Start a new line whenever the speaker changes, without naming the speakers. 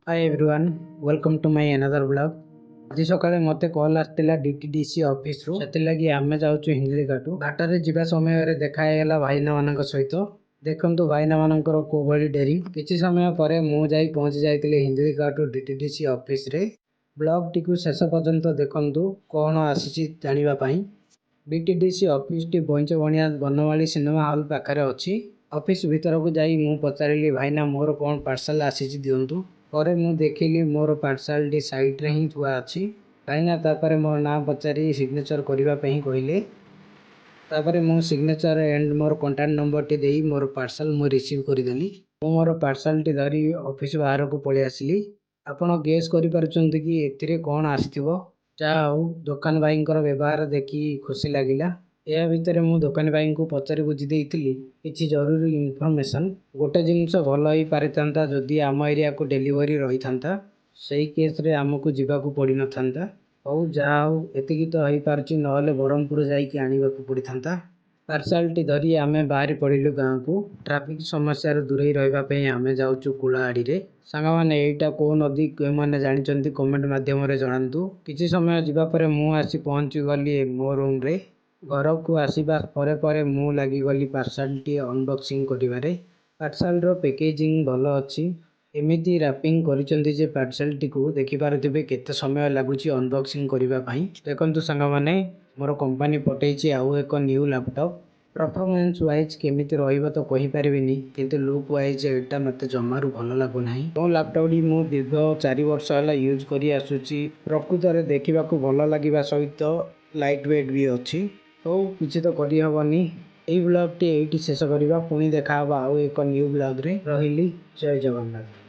Hi everyone, welcome to my another blog. आज सकाळे मते कॉल आस्तिला डीटीडीसी ऑफिस रु सेतिलागी आमे जाउछु हिंदली घाटू घाटरे जिबा समय रे देखा हेला भाईना मानक सहित देखंतु भाईना मानकर कोभली डेरी किछि समय परे मु जाई पहुंची जाइतिले हिंदली घाटू डीटीडीसी ऑफिस रे। ब्लॉग टिकु शेष पर्यंत देखंतु कोन आसीछि जानिबा पई। DTDC office T बंचबणिया Banawali cinema hall पाखरे अछि। ऑफिस भीतर को जाई मु पचारिली भाईना मोर कोन पार्सल आसीछि दियंतु। परे मु देखिली मोर पार्सल टी साइड रे ही थुआ अछि। भाईना तापरे मोर नाम पचारि सिग्नेचर करिबा पई कहिले। तापरे मु signature and more contact number T देई मोर पार्सल मु रिसीव करिदेली। मु मोर पार्सल टी धरी ऑफिस बाहर को पळे आसिली। आपण गेस करि पारुचंती कि एथिरे कोन आसीथिबो। जा हो दुकान भाईंकर व्यवहार देखि खुशी लागिला। या भितरे मु दुकान भाई को पचारि बुझी देइथिली किछि जरूरी इन्फॉर्मेशन। गोटे जिंस भलो ही पारितांता जदि आम एरिया को डिलीवरी रही थांता सही केस रे हमकु जिबाकू पड़ी न थांता। हौ जा हो एतिकी तो हई पारची नहले बरमपुर जाई कि आनिबाकू पड़ी थांता। पार्सल टी धरी आमे बाहर पड़िलु गाँव को। ट्रैफिक समस्या रे दूरे रहबा पई आमे जाउचु कुलाहाड़ी रे। सांगा माने एटा को नदी के माने जानि चंती कमेंट माध्यम रे जणांतु। किछि समय जिबा परे मु आसी पहुंची गली मो रूम रे। घर को आसीबा परे परे मु लागी गली पार्सल टी अनबॉक्सिंग करिबारे। पार्सल रो पैकेजिंग भलो अछि। एमिति रैपिंग करिचंती जे पार्सल टी को देखि पारुथिबे केते समय लागुची अनबॉक्सिंग करिबा पई। देखंतु सांगा माने मोर कंपनी पठेइची आउ एक न्यू लैपटॉप। परफॉर्मेंस वाइज केमिति रहिबो तो कहि परिबिनी, किंतु लुक वाइज एटा मते जमारू भलो लागु नाही। तो लैपटॉप डी मु दीर्घ 4 वर्ष होला यूज करी आसुची। प्रकृत रे देखिबा को भलो लागिबा सहित लाइट वेट भी अछि। तो किछि तो करि हबनी। एई ब्लॉग टी एठी शेष करिबा, पुनी देखा हबा आउ एक न्यू ब्लॉग रे। रहिली, जय जगन्नाथ।